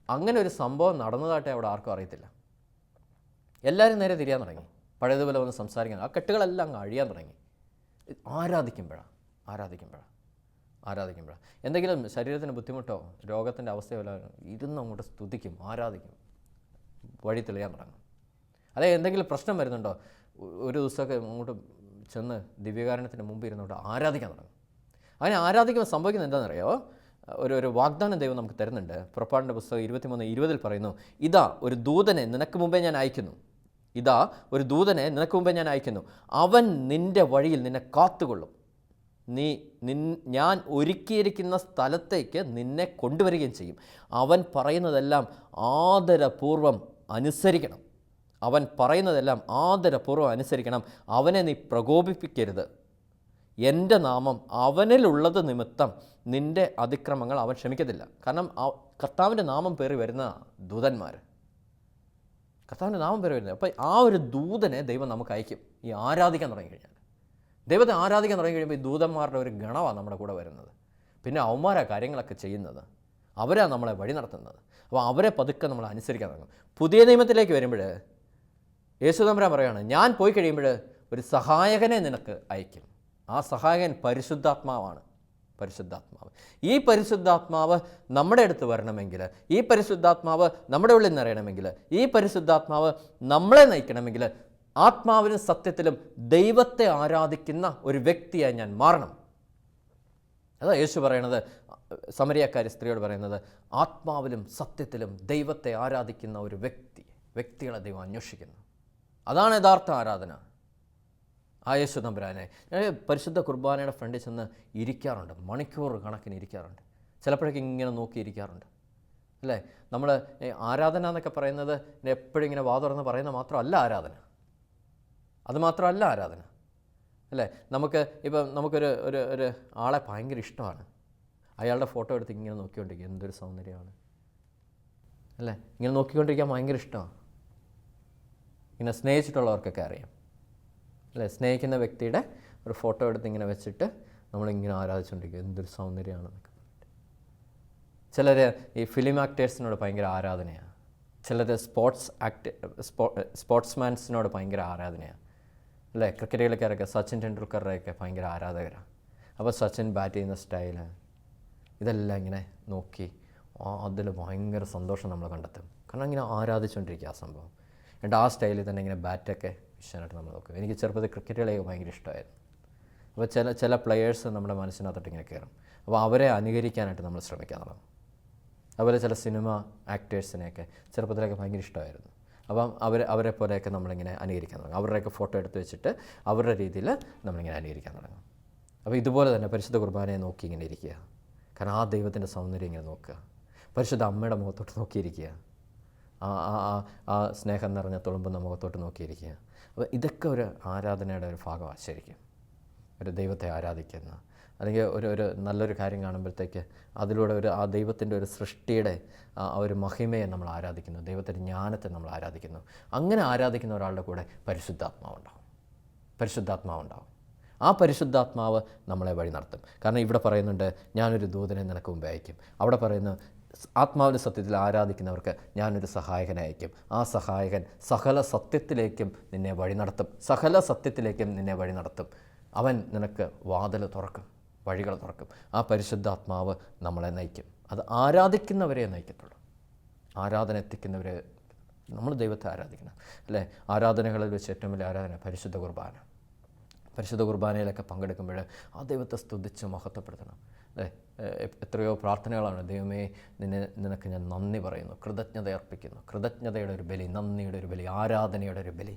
അങ്ങനെ ഒരു സംഭവം നടന്നതായിട്ടേ അവിടെ ആർക്കും അറിയത്തില്ല. എല്ലാവരും നേരെ തിരിയാൻ തുടങ്ങി, പഴയതുപോലെ വന്ന് സംസാരിക്കാൻ. ആ കെട്ടുകളെല്ലാം അങ്ങ് അഴിയാൻ തുടങ്ങി. ആരാധിക്കുമ്പോഴാണ് എന്തെങ്കിലും ശരീരത്തിന് ബുദ്ധിമുട്ടോ രോഗത്തിൻ്റെ അവസ്ഥയോ ഇരുന്ന് അങ്ങോട്ട് സ്തുതിക്കും, ആരാധിക്കും, വഴി തെളിയാൻ തുടങ്ങും. അല്ലെ എന്തെങ്കിലും പ്രശ്നം വരുന്നുണ്ടോ, ഒരു ദിവസമൊക്കെ അങ്ങോട്ട് ചെന്ന് ദിവ്യകാരുണ്യത്തിന് മുമ്പ് ഇരുന്നോട്ട് ആരാധിക്കാൻ തുടങ്ങും. അങ്ങനെ ആരാധിക്കുമ്പോൾ സംഭവിക്കുന്നത് എന്താണെന്നറിയോ? ഒരു വാഗ്ദാനം ദൈവം നമുക്ക് തരുന്നുണ്ട്. പുറപ്പാടിൻ്റെ പുസ്തകം 23:20 പറയുന്നു, ഇതാ ഒരു ദൂതനെ നിനക്ക് മുമ്പേ ഞാൻ അയക്കുന്നു, അവൻ നിൻ്റെ വഴിയിൽ നിന്നെ കാത്തുകൊള്ളും, ഞാൻ ഒരുക്കിയിരിക്കുന്ന സ്ഥലത്തേക്ക് നിന്നെ കൊണ്ടുവരികയും ചെയ്യും. അവൻ പറയുന്നതെല്ലാം ആദരപൂർവ്വം അനുസരിക്കണം. അവനെ നീ പ്രകോപിപ്പിക്കരുത്. എൻ്റെ നാമം അവനിലുള്ളത് നിമിത്തം നിൻ്റെ അതിക്രമങ്ങൾ അവൻ ക്ഷമിക്കത്തില്ല. കാരണം കർത്താവിൻ്റെ നാമം പേറി വരുന്ന ദൂതന്മാർ, അപ്പോൾ ആ ഒരു ദൂതനെ ദൈവം നമുക്ക് അയക്കും. ഈ ആരാധിക്കാൻ തുടങ്ങിക്കഴിഞ്ഞാൽ, ദൈവത്തെ ആരാധിക്കാൻ തുടങ്ങിക്കഴിയുമ്പോൾ ഈ ദൂതന്മാരുടെ ഒരു ഗണമാണ് നമ്മുടെ കൂടെ വരുന്നത്. പിന്നെ അവന്മാരാ കാര്യങ്ങളൊക്കെ ചെയ്യുന്നത്, അവരാ നമ്മളെ വഴി നടത്തുന്നത്. അപ്പോൾ അവരെ പതുക്കെ നമ്മൾ അനുസരിക്കാൻ തുടങ്ങും. പുതിയ നിയമത്തിലേക്ക് വരുമ്പോൾ യേശു തമ്പുരാൻ പറയുകയാണ്, ഞാൻ പോയി കഴിയുമ്പോൾ ഒരു സഹായകനെ നിനക്ക് അയക്കും. ആ സഹായകൻ പരിശുദ്ധാത്മാവാണ്. ഈ പരിശുദ്ധാത്മാവ് നമ്മുടെ അടുത്ത് വരണമെങ്കിൽ, ഈ പരിശുദ്ധാത്മാവ് നമ്മുടെ ഉള്ളിൽ നിറയണമെങ്കിൽ, ഈ പരിശുദ്ധാത്മാവ് നമ്മളെ നയിക്കണമെങ്കിൽ ആത്മാവിലും സത്യത്തിലും ദൈവത്തെ ആരാധിക്കുന്ന ഒരു വ്യക്തിയായി ഞാൻ മാറണം. അതാ യേശു പറയണത്, സമരിയക്കാരി സ്ത്രീയോട് പറയുന്നത്, ആത്മാവിലും സത്യത്തിലും ദൈവത്തെ ആരാധിക്കുന്ന ഒരു വ്യക്തികളെ ദൈവം അന്വേഷിക്കുന്നു. അതാണ് യഥാർത്ഥ ആരാധന. ആ യേശു തമ്പുരാനെ ഞാൻ പരിശുദ്ധ കുർബാനയുടെ ഫ്രണ്ടിൽ ചെന്ന് ഇരിക്കാറുണ്ട്, മണിക്കൂർ കണക്കിന് ഇരിക്കാറുണ്ട്. ചിലപ്പോഴൊക്കെ ഇങ്ങനെ നോക്കിയിരിക്കാറുണ്ട്. അല്ലേ, നമ്മൾ ആരാധന എന്നൊക്കെ പറയുന്നത് എപ്പോഴും ഇങ്ങനെ വാതുറന്ന് പറയുന്ന മാത്രമല്ല ആരാധന. അല്ലേ, നമുക്കൊരു ആളെ ഭയങ്കര ഇഷ്ടമാണ്, അയാളുടെ ഫോട്ടോ എടുത്ത് ഇങ്ങനെ നോക്കിക്കൊണ്ടിരിക്കുക, എന്തൊരു സൗന്ദര്യമാണ് അല്ലേ, ഇങ്ങനെ നോക്കിക്കൊണ്ടിരിക്കാൻ ഭയങ്കര ഇഷ്ടമാണ്. ഇങ്ങനെ സ്നേഹിച്ചിട്ടുള്ളവർക്കൊക്കെ അറിയാം അല്ലേ, സ്നേഹിക്കുന്ന വ്യക്തിയുടെ ഒരു ഫോട്ടോ എടുത്ത് ഇങ്ങനെ വെച്ചിട്ട് നമ്മളിങ്ങനെ ആരാധിച്ചുകൊണ്ടിരിക്കുക, എന്തൊരു സൗന്ദര്യമാണെന്നൊക്കെ പറഞ്ഞിട്ട്. ചിലർ ഈ ഫിലിം ആക്ടേഴ്സിനോട് ഭയങ്കര ആരാധനയാണ്, ചിലർ സ്പോർട്സ്മാൻസിനോട് ഭയങ്കര ആരാധനയാണ് അല്ലേ. ക്രിക്കറ്റ് കളിക്കാരൊക്കെ സച്ചിൻ ടെണ്ടുൽക്കറുടെയൊക്കെ ഭയങ്കര ആരാധകരാണ്. അപ്പോൾ സച്ചിൻ ബാറ്റ് ചെയ്യുന്ന സ്റ്റൈല് ഇതെല്ലാം ഇങ്ങനെ നോക്കി അതിൽ ഭയങ്കര സന്തോഷം നമ്മൾ കണ്ടെത്തും. കാരണം ഇങ്ങനെ ആരാധിച്ചുകൊണ്ടിരിക്കുക ആ സംഭവം. എന്നിട്ട് ആ സ്റ്റൈലിൽ തന്നെ ഇങ്ങനെ ബാറ്റൊക്കെ വിഷയമായിട്ട് നമ്മൾ നോക്കും. എനിക്ക് ചെറുപ്പത്തിൽ ക്രിക്കറ്റ് കളിയൊക്കെ ഭയങ്കര ഇഷ്ടമായിരുന്നു. അപ്പോൾ ചില പ്ലെയേഴ്സ് നമ്മുടെ മനസ്സിനകത്തോട്ട് ഇങ്ങനെ കയറും. അപ്പോൾ അവരെ അനുകരിക്കാനായിട്ട് നമ്മൾ ശ്രമിക്കാൻ തുടങ്ങും. അതുപോലെ ചില സിനിമ ആക്ടേഴ്സിനെയൊക്കെ ചെറുപ്പത്തിലൊക്കെ ഭയങ്കര ഇഷ്ടമായിരുന്നു. അപ്പം അവരെ പോലെയൊക്കെ നമ്മളിങ്ങനെ അനുകരിക്കാൻ തുടങ്ങും. അവരുടെയൊക്കെ ഫോട്ടോ എടുത്ത് വെച്ചിട്ട് അവരുടെ രീതിയിൽ നമ്മളിങ്ങനെ അനുകരിക്കാൻ തുടങ്ങും. അപ്പോൾ ഇതുപോലെ തന്നെ പരിശുദ്ധ കുർബാനയെ നോക്കി ഇങ്ങനെ ഇരിക്കുക. കാരണം ആ ദൈവത്തിൻ്റെ സൗന്ദര്യം ഇങ്ങനെ നോക്കുക, പരിശുദ്ധ അമ്മയുടെ മുഖത്തോട്ട് നോക്കിയിരിക്കുക, ആ സ്നേഹം നിറഞ്ഞ തുളുമ്പുന്ന മുഖത്തോട്ട് നോക്കിയിരിക്കുക. അപ്പോൾ ഇതൊക്കെ ഒരു ആരാധനയുടെ ഒരു ഭാഗമാണ് ശരിക്കും. ഒരു ദൈവത്തെ ആരാധിക്കുന്ന, അല്ലെങ്കിൽ ഒരു നല്ലൊരു കാര്യം കാണുമ്പോഴത്തേക്ക് അതിലൂടെ ആ ദൈവത്തിൻ്റെ ഒരു സൃഷ്ടിയുടെ ആ ഒരു മഹിമയെ നമ്മൾ ആരാധിക്കുന്നു, ദൈവത്തിൻ്റെ ജ്ഞാനത്തെ നമ്മൾ ആരാധിക്കുന്നു. അങ്ങനെ ആരാധിക്കുന്ന ഒരാളുടെ കൂടെ പരിശുദ്ധാത്മാവുണ്ടാവും. ആ പരിശുദ്ധാത്മാവ് നമ്മളെ വഴി നടത്തും. കാരണം ഇവിടെ പറയുന്നുണ്ട്, ഞാനൊരു ദൂതനെ നിനക്ക് മുമ്പേ അയക്കും. അവിടെ പറയുന്നു, ആത്മാവിൻ്റെ സത്യത്തിൽ ആരാധിക്കുന്നവർക്ക് ഞാനൊരു സഹായകനെ അയക്കും. ആ സഹായകൻ സകല സത്യത്തിലേക്കും നിന്നെ വഴി നടത്തും. സകല സത്യത്തിലേക്കും നിന്നെ വഴി നടത്തും. അവൻ നിനക്ക് വാതിൽ തുറക്കും, വഴികൾ തുറക്കും. ആ പരിശുദ്ധാത്മാവ് നമ്മളെ നയിക്കും. അത് ആരാധിക്കുന്നവരെ നയിക്കത്തുള്ളൂ. ആരാധന എത്തിക്കുന്നവരെ. നമ്മൾ ദൈവത്തെ ആരാധിക്കണം അല്ലേ? ആരാധനകളിൽ വെച്ച് ഏറ്റവും വലിയ ആരാധന പരിശുദ്ധ കുർബാന. പരിശുദ്ധ കുർബാനയിലൊക്കെ പങ്കെടുക്കുമ്പോൾ ആ ദൈവത്തെ സ്തുതിച്ച് മഹത്വപ്പെടുത്തണം അല്ലേ? എത്രയോ പ്രാർത്ഥനകളാണ്. ദൈവമേ, നിനക്ക് ഞാൻ നന്ദി പറയുന്നു, കൃതജ്ഞത അർപ്പിക്കുന്നു. കൃതജ്ഞതയുടെ ഒരു ബലി, നന്ദിയുടെ ഒരു ബലി, ആരാധനയുടെ ഒരു ബലി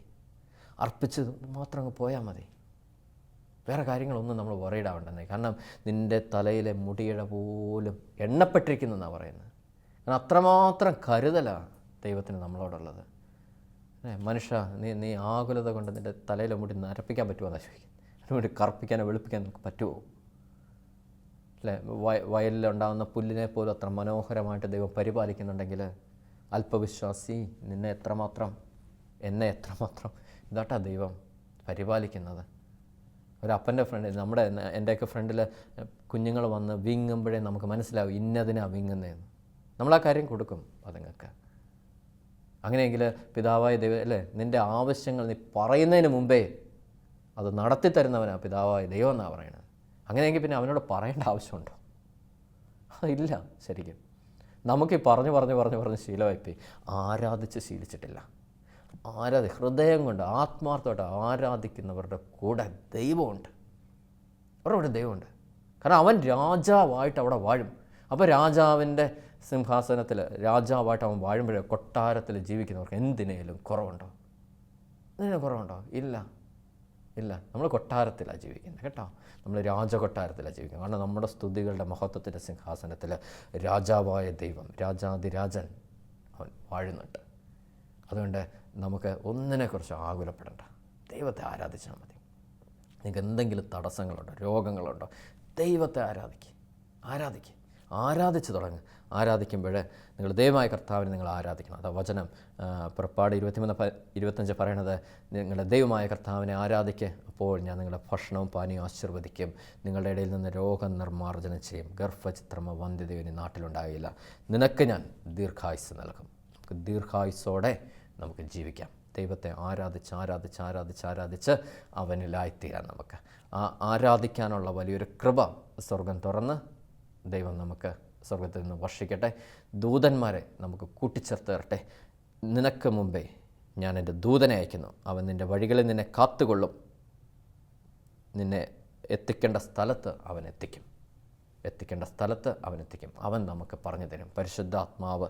അർപ്പിച്ച് മാത്രം അങ്ങ് പോയാൽ മതി. വേറെ കാര്യങ്ങളൊന്നും നമ്മൾ വറീഡാവണ്ടെന്നേ. കാരണം നിൻ്റെ തലയിലെ മുടിയിഴ പോലും എണ്ണപ്പെട്ടിരിക്കുന്നു എന്നാണ് പറയുന്നത്. കാരണം അത്രമാത്രം കരുതലാണ് ദൈവത്തിന് നമ്മളോടുള്ളത്. മനുഷ്യ, നീ ആകുലത കൊണ്ട് നിൻ്റെ തലയിലെ മുടി നരപ്പിക്കാൻ പറ്റുമോ എന്നാണ് ചോദിക്കുന്നത്. അതിനുവേണ്ടി കറുപ്പിക്കാനോ വെളുപ്പിക്കാനോ നമുക്ക് പറ്റുമോ അല്ലേ? വയലിലുണ്ടാകുന്ന പുല്ലിനെ പോലും അത്ര മനോഹരമായിട്ട് ദൈവം പരിപാലിക്കുന്നുണ്ടെങ്കിൽ അല്പവിശ്വാസി, എന്നെ എത്രമാത്രം ഇതാട്ടാ ദൈവം പരിപാലിക്കുന്നത്. ഒരപ്പൻ്റെ ഫ്രണ്ട്, എൻ്റെയൊക്കെ ഫ്രണ്ടിൽ കുഞ്ഞുങ്ങൾ വന്ന് വിങ്ങുമ്പോഴേ നമുക്ക് മനസ്സിലാവും ഇന്നതിനാണ് വിങ്ങുന്നതെന്ന്. നമ്മളാ കാര്യം കൊടുക്കും അതുങ്ങൾക്ക്. അങ്ങനെയെങ്കിൽ പിതാവായ ദൈവം അല്ലേ, നിൻ്റെ ആവശ്യങ്ങൾ നീ പറയുന്നതിന് മുമ്പേ അത് നടത്തി തരുന്നവനാണ് പിതാവായ ദൈവം എന്നാണ് പറയുന്നത്. അങ്ങനെയെങ്കിൽ പിന്നെ അവനോട് പറയേണ്ട ആവശ്യമുണ്ടോ? ഇല്ല. ശരിക്കും നമുക്ക് ഈ പറഞ്ഞ് ശീലമായിപ്പോയി. ആരാധിച്ച് ശീലിച്ചിട്ടില്ല. ഹൃദയം കൊണ്ട് ആത്മാർത്ഥമായിട്ട് ആരാധിക്കുന്നവരുടെ കൂടെ ദൈവമുണ്ട്. അവരുടെ ദൈവമുണ്ട്. കാരണം അവൻ രാജാവായിട്ട് അവിടെ വാഴും. അപ്പോൾ രാജാവിൻ്റെ സിംഹാസനത്തിൽ രാജാവായിട്ട് അവൻ വാഴുമ്പോഴേ കൊട്ടാരത്തിൽ ജീവിക്കുന്നവർക്ക് എന്തിനേലും കുറവുണ്ടോ? ഇല്ല. നമ്മൾ കൊട്ടാരത്തിലാണ് ജീവിക്കുന്നത് കേട്ടോ. നമ്മൾ രാജകൊട്ടാരത്തിലാണ് ജീവിക്കുന്നത്. കാരണം നമ്മുടെ സ്തുതികളുടെ മഹത്വത്തിൻ്റെ സിംഹാസനത്തിൽ രാജാവായ ദൈവം, രാജാതിരാജൻ അവൻ വാഴുന്നുണ്ട്. അതുകൊണ്ട് നമുക്ക് ഒന്നിനെക്കുറിച്ച് ആകുലപ്പെടേണ്ട. ദൈവത്തെ ആരാധിച്ചാൽ മതി. നിങ്ങൾക്ക് എന്തെങ്കിലും തടസ്സങ്ങളുണ്ടോ, രോഗങ്ങളുണ്ടോ, ദൈവത്തെ ആരാധിച്ച് തുടങ്ങുക. ആരാധിക്കുമ്പോൾ നിങ്ങൾ ദൈവമായ കർത്താവിനെ നിങ്ങൾ ആരാധിക്കണം. അതാ വചനം പുറപ്പാട് 23:25 പറയണത്, നിങ്ങളുടെ ദൈവമായ കർത്താവിനെ ആരാധിക്കുക, അപ്പോൾ ഞാൻ നിങ്ങളുടെ ഭക്ഷണവും പാനീയവും ആശീർവദിക്കും, നിങ്ങളുടെ ഇടയിൽ നിന്ന് രോഗം നിർമ്മാർജ്ജനം ചെയ്യും, ഗർഭചിത്രമോ വന്ധ്യതയോ ഇനി നാട്ടിലുണ്ടാകില്ല, നിനക്ക് ഞാൻ ദീർഘായുസ് നൽകും. നമുക്ക് ദീർഘായുസ്സോടെ നമുക്ക് ജീവിക്കാം. ദൈവത്തെ ആരാധിച്ച് അവനിലായിത്തീരാൻ നമുക്ക് ആരാധിക്കാനുള്ള വലിയൊരു കൃപ സ്വർഗം തുറന്ന് ദൈവം നമുക്ക് സ്വർഗത്തിൽ നിന്ന് വർഷിക്കട്ടെ. ദൂതന്മാരെ നമുക്ക് കൂട്ടിച്ചേർത്ത് തരട്ടെ. നിനക്ക് മുമ്പേ ഞാൻ എൻ്റെ ദൂതനെ അയക്കുന്നു, അവൻ നിൻ്റെ വഴികളിൽ നിന്നെ കാത്തുകൊള്ളും, നിന്നെ എത്തിക്കേണ്ട സ്ഥലത്ത് അവൻ എത്തിക്കും. അവൻ നമുക്ക് പറഞ്ഞു തരും. പരിശുദ്ധാത്മാവ്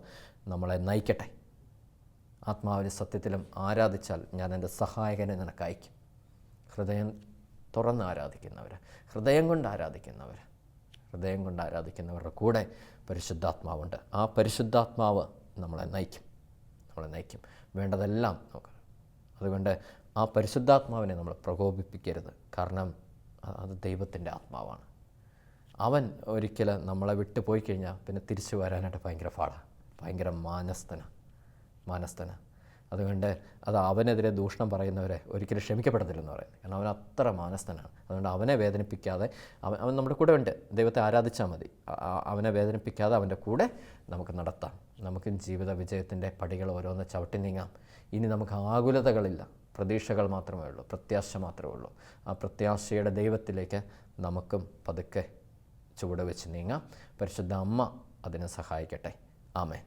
നമ്മളെ നയിക്കട്ടെ. ആത്മാവിൻ്റെ സത്യത്തിലും ആരാധിച്ചാൽ ഞാൻ എൻ്റെ സഹായകനെ നിനക്ക് അയക്കും. ഹൃദയം തുറന്ന് ആരാധിക്കുന്നവർ, ഹൃദയം കൊണ്ട് ആരാധിക്കുന്നവരുടെ കൂടെ പരിശുദ്ധാത്മാവുണ്ട്. ആ പരിശുദ്ധാത്മാവ് നമ്മളെ നയിക്കും. വേണ്ടതെല്ലാം നമുക്ക്. അതുകൊണ്ട് ആ പരിശുദ്ധാത്മാവിനെ നമ്മൾ പ്രകോപിപ്പിക്കരുത്. കാരണം അത് ദൈവത്തിൻ്റെ ആത്മാവാണ്. അവൻ ഒരിക്കൽ നമ്മളെ വിട്ടു പോയി കഴിഞ്ഞാൽ പിന്നെ തിരിച്ചു വരാനായിട്ട് ഭയങ്കര പാടാണ്, ഭയങ്കര മാനസ്ഥന. അതുകൊണ്ട് അത് അവനെതിരെ ദൂഷണം പറയുന്നവരെ ഒരിക്കലും ക്ഷമിക്കപ്പെടത്തില്ലെന്ന് പറയുന്നത്. കാരണം അവൻ അത്ര മാനസ്ഥനാണ്. അതുകൊണ്ട് അവനെ വേദനിപ്പിക്കാതെ അവൻ നമ്മുടെ കൂടെ ഉണ്ട്. ദൈവത്തെ ആരാധിച്ചാൽ മതി. അവനെ വേദനിപ്പിക്കാതെ അവൻ്റെ കൂടെ നമുക്ക് നടത്താം. നമുക്ക് ജീവിത വിജയത്തിൻ്റെ പടികൾ ഓരോന്ന് ചവിട്ടി നീങ്ങാം. ഇനി നമുക്ക് ആകുലതകളില്ല, പ്രതീക്ഷകൾ മാത്രമേ ഉള്ളൂ, പ്രത്യാശ മാത്രമേ ഉള്ളൂ. ആ പ്രത്യാശയുടെ ദൈവത്തിലേക്ക് നമുക്കും പതുക്കെ ചുവട് വെച്ച് നീങ്ങാം. പരിശുദ്ധ അമ്മ അതിനെ സഹായിക്കട്ടെ. ആമേൻ.